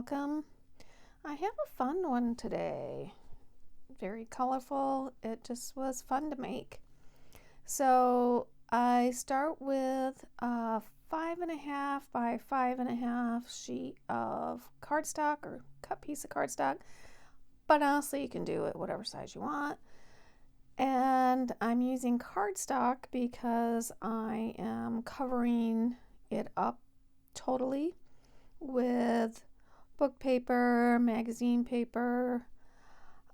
welcome. I have a fun one today. Very colorful. It just was fun to make. So I start with a 5.5 by 5.5 sheet of cardstock or cut piece of cardstock, but honestly you can do it whatever size you want. And I'm using cardstock because I am covering it up totally with book paper, magazine paper.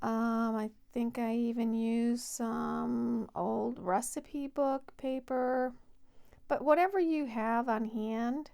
I think I even use some old recipe book paper. But whatever you have on hand,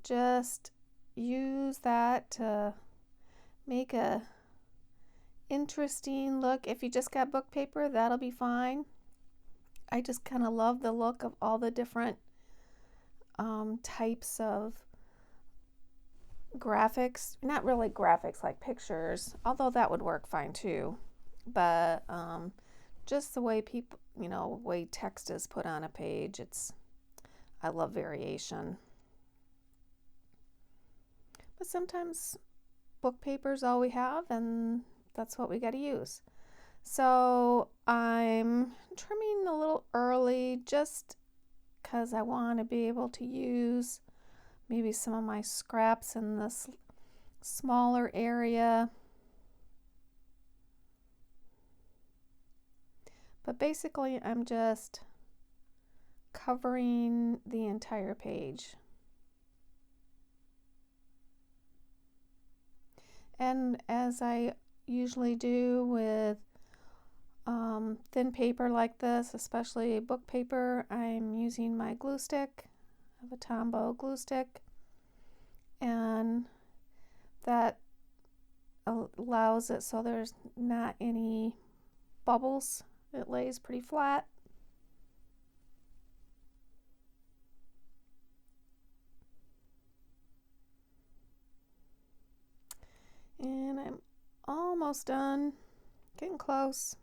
just use that to make a interesting look. If you just got book paper, that'll be fine. I just kind of love the look of all the different types of graphics. Not really graphics like pictures, although that would work fine too. But just the way people, way text is put on a page, I love variation. But sometimes book paper is all we have, and that's what we got to use. So I'm trimming a little early just because I want to be able to use maybe some of my scraps in this smaller area. But basically I'm just covering the entire page. And as I usually do with thin paper like this, especially book paper, I'm using my glue stick. I have a Tombow glue stick, and that allows it so there's not any bubbles. It lays pretty flat. And I'm almost done, getting close.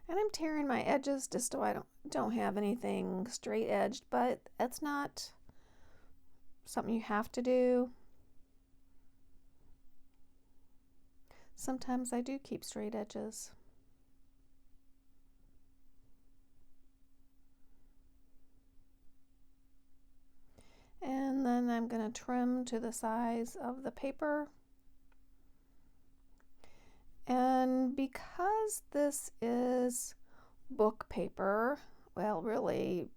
And I'm tearing my edges just so I don't have anything straight edged, but that's not something you have to do. Sometimes I do keep straight edges. And then I'm going to trim to the size of the paper. And because this is book paper, well, really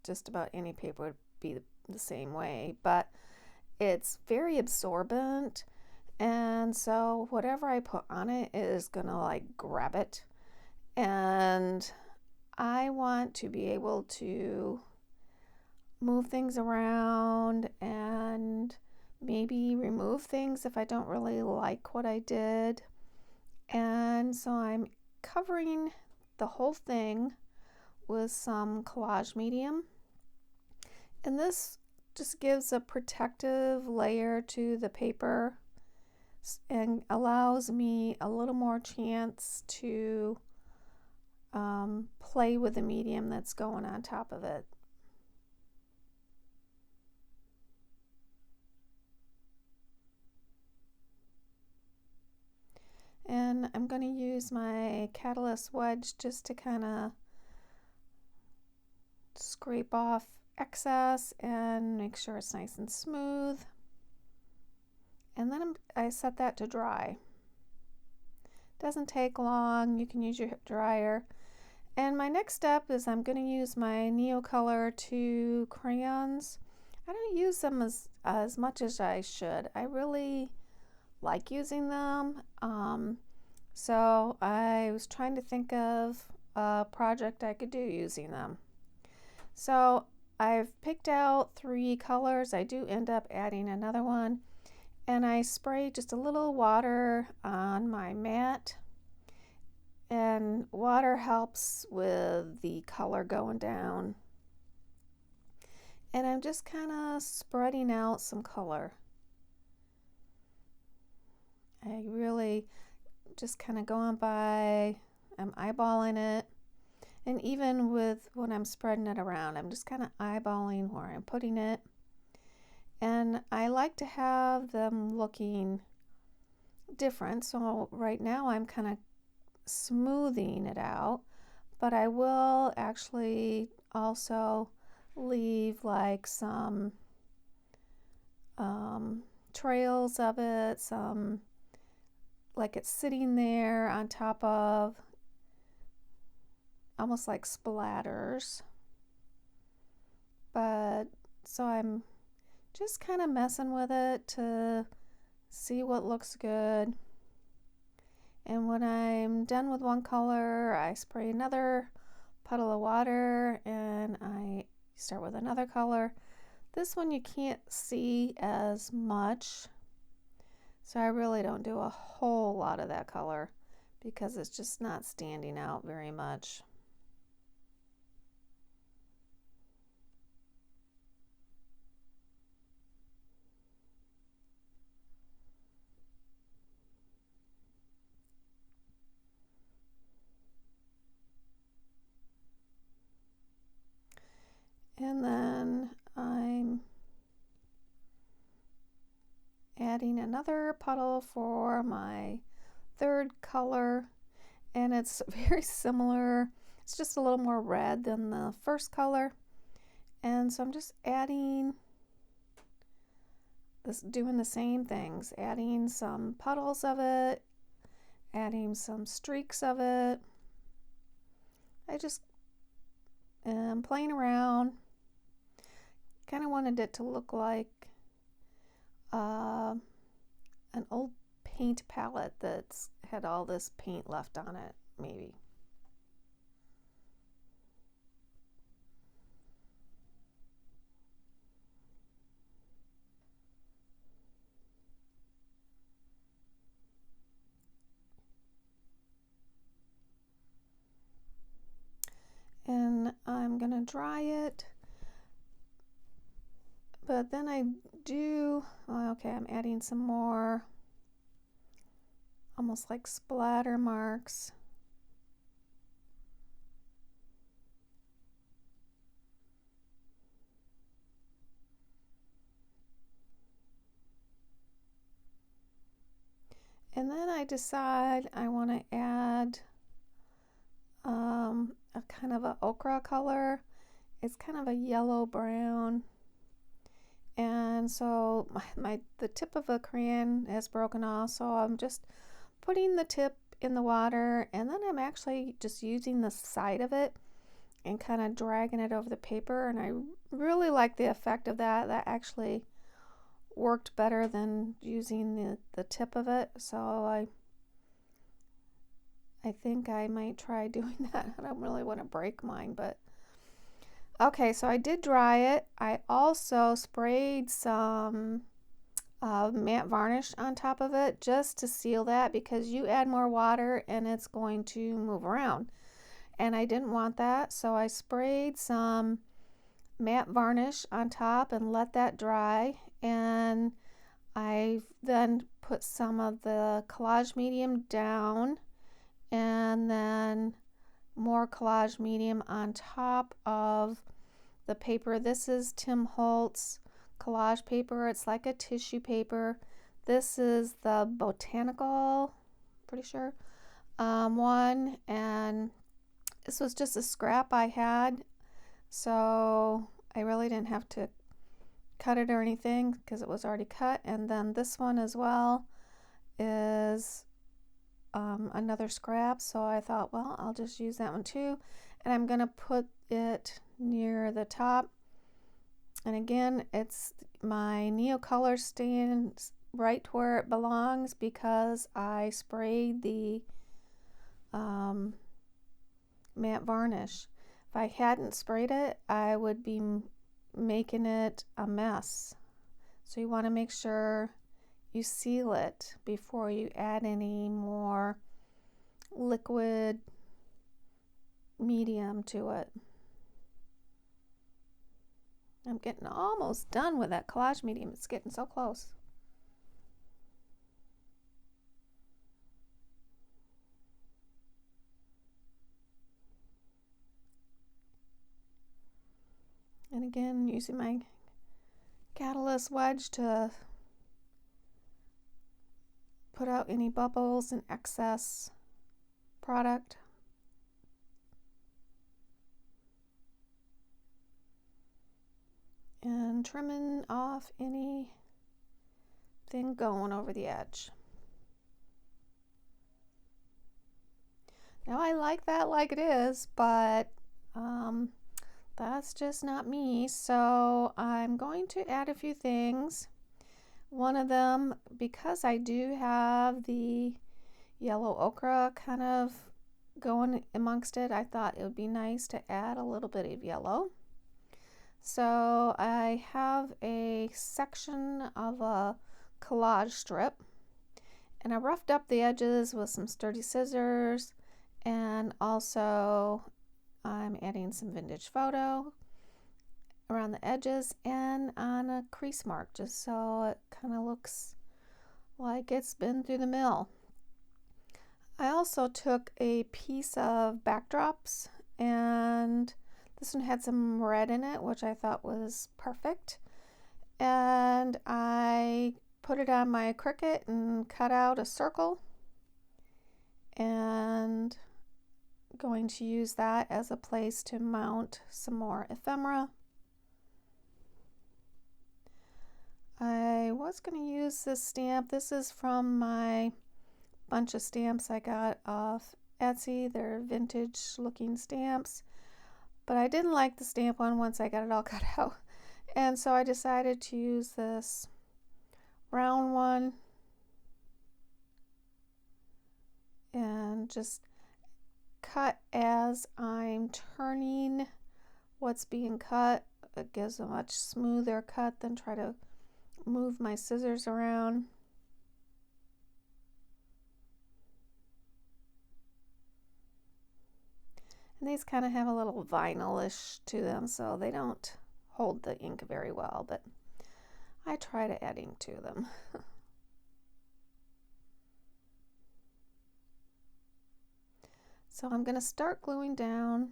just about any paper would be the same way, but it's very absorbent, and so whatever I put on it is gonna grab it, and I want to be able to move things around and maybe remove things if I don't really like what I did. And so I'm covering the whole thing with some collage medium, and this just gives a protective layer to the paper and allows me a little more chance to play with the medium that's going on top of it. And I'm going to use my catalyst wedge just to kind of scrape off excess and make sure it's nice and smooth. And then I set that to dry. Doesn't take long. You can use your dryer. And my next step is I'm going to use my Neocolor II crayons. I don't use them as much as I should. I really like using them. So I was trying to think of a project I could do using them. So I've picked out 3 colors. I do end up adding another one, and I spray just a little water on my mat, and water helps with the color going down. And I'm just kind of spreading out some color. I really just kind of going by, I'm eyeballing it. And even with when I'm spreading it around, I'm just kind of eyeballing where I'm putting it. And I like to have them looking different. So right now I'm kind of smoothing it out, but I will actually also leave like some trails of it, some like it's sitting there on top of almost like splatters. But so I'm just kind of messing with it to see what looks good. And when I'm done with one color, I spray another puddle of water and I start with another color. This one you can't see as much, so I really don't do a whole lot of that color because it's just not standing out very much. And then I'm adding another puddle for my third color, and it's very similar. It's just a little more red than the first color. And so I'm just adding this, doing the same things, adding some puddles of it, adding some streaks of it. I just am playing around. Kind of wanted it to look like an old paint palette that's had all this paint left on it, maybe. And I'm gonna dry it, but then I do, okay, I'm adding some more almost like splatter marks. And then I decide I want to add a kind of a ochre color. It's kind of a yellow brown. And so the tip of a crayon has broken off, so I'm just putting the tip in the water, and then I'm actually just using the side of it and kind of dragging it over the paper, and I really like the effect of that. That actually worked better than using the tip of it, so I think I might try doing that. I don't really want to break mine, but okay, so I did dry it. I also sprayed some matte varnish on top of it just to seal that, because you add more water and it's going to move around. And I didn't want that, so I sprayed some matte varnish on top and let that dry. And I then put some of the collage medium down and then more collage medium on top of the paper. This is Tim Holtz collage paper. It's like a tissue paper. This is the Botanical, pretty sure, one, and this was just a scrap I had, so I really didn't have to cut it or anything because it was already cut. And then this one as well is another scrap, so I thought, well, I'll just use that one too. And I'm gonna put it near the top, and again, it's my Neocolor stands right where it belongs because I sprayed the matte varnish. If I hadn't sprayed it, I would be making it a mess. So you want to make sure you seal it before you add any more liquid medium to it. I'm getting almost done with that collage medium. It's getting so close. And again, using my catalyst wedge to put out any bubbles and excess product. And trimming off anything going over the edge. Now I like that like it is, but that's just not me. So I'm going to add a few things. One of them, because I do have the yellow ochre kind of going amongst it, I thought it would be nice to add a little bit of yellow. So I have a section of a collage strip, and I roughed up the edges with some sturdy scissors, and also I'm adding some vintage photo around the edges and on a crease mark, just so it kind of looks like it's been through the mill. I also took a piece of backdrops, and this one had some red in it, which I thought was perfect. And I put it on my Cricut and cut out a circle, and going to use that as a place to mount some more ephemera. I was going to use this stamp. This is from my bunch of stamps I got off Etsy. They're vintage looking stamps, but I didn't like the stamp one once I got it all cut out, and so I decided to use this round one and just cut as I'm turning what's being cut. It gives a much smoother cut than try to move my scissors around. And these kind of have a little vinyl-ish to them, so they don't hold the ink very well, but I try to add ink to them. So I'm going to start gluing down.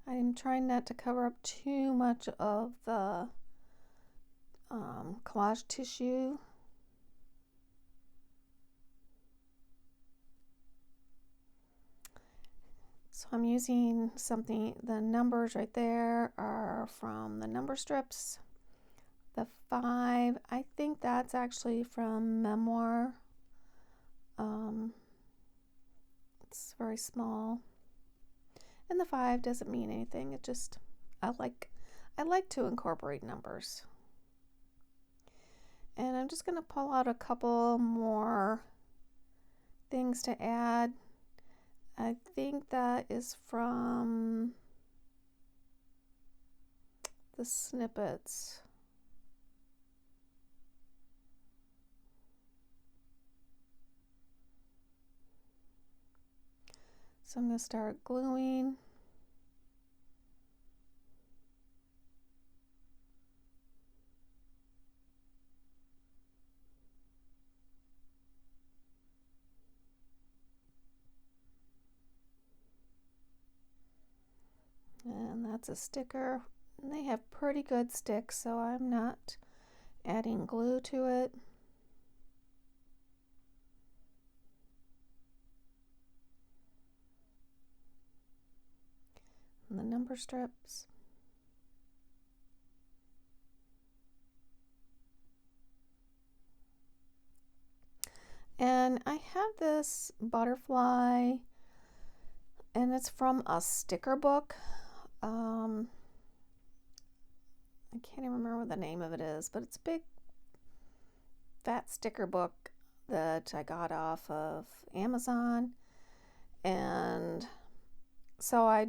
I'm trying not to cover up too much of the collage tissue. So I'm using something, the numbers right there are from the number strips. The 5, I think that's actually from Memoir. It's very small. And the 5 doesn't mean anything. It just, I like to incorporate numbers. And I'm just going to pull out a couple more things to add. I think that is from the snippets. So I'm going to start gluing. And that's a sticker. And they have pretty good sticks, so I'm not adding glue to it. And the number strips. And I have this butterfly, and it's from a sticker book. I can't even remember what the name of it is, but it's a big fat sticker book that I got off of Amazon. And so I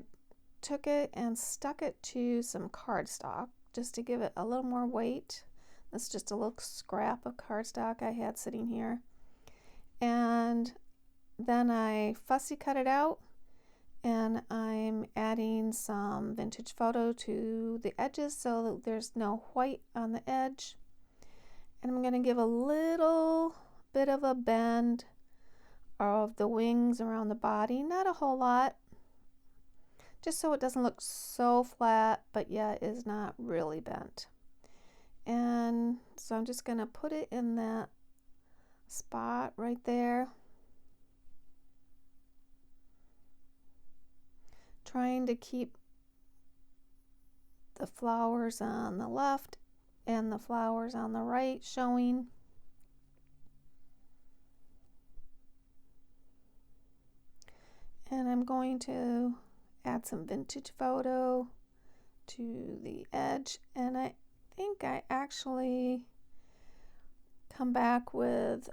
took it and stuck it to some cardstock just to give it a little more weight. That's just a little scrap of cardstock I had sitting here. And then I fussy cut it out, and I'm adding some vintage photo to the edges so that there's no white on the edge. And I'm going to give a little bit of a bend of the wings around the body, not a whole lot, just so it doesn't look so flat but yet is not really bent. And so I'm just going to put it in that spot right there, trying to keep the flowers on the left and the flowers on the right showing. And I'm going to add some vintage photo to the edge, and I think I actually come back with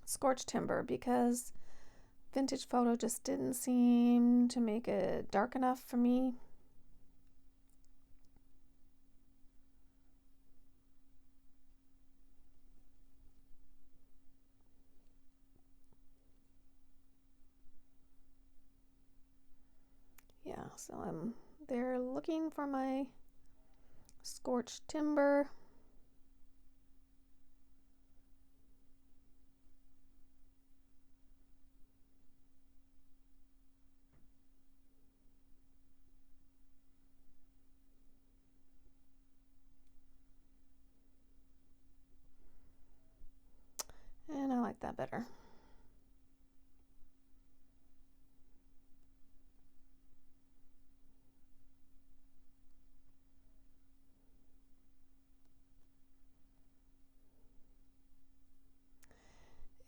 scorched timber because vintage photo just didn't seem to make it dark enough for me. Yeah, so I'm there looking for my scorched timber. And I like that better.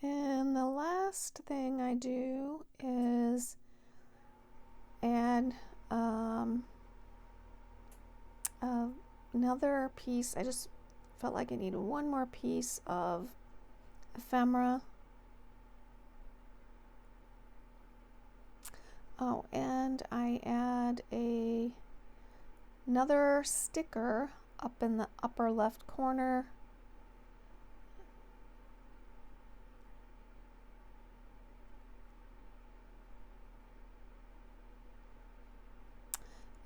And the last thing I do is add another piece. I just felt like I needed one more piece of ephemera. Oh, and I add another sticker up in the upper left corner.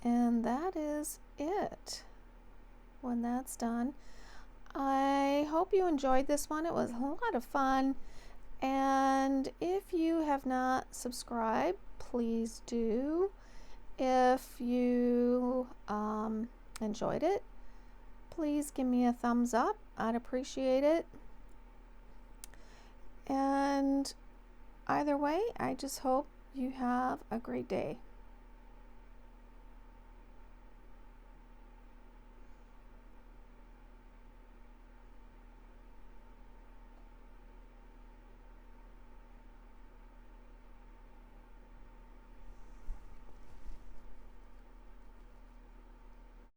And that is it when that's done. I hope you enjoyed this one. It was a lot of fun. And if you have not subscribed, please do. If you enjoyed it, please give me a thumbs up. I'd appreciate it. And either way, I just hope you have a great day.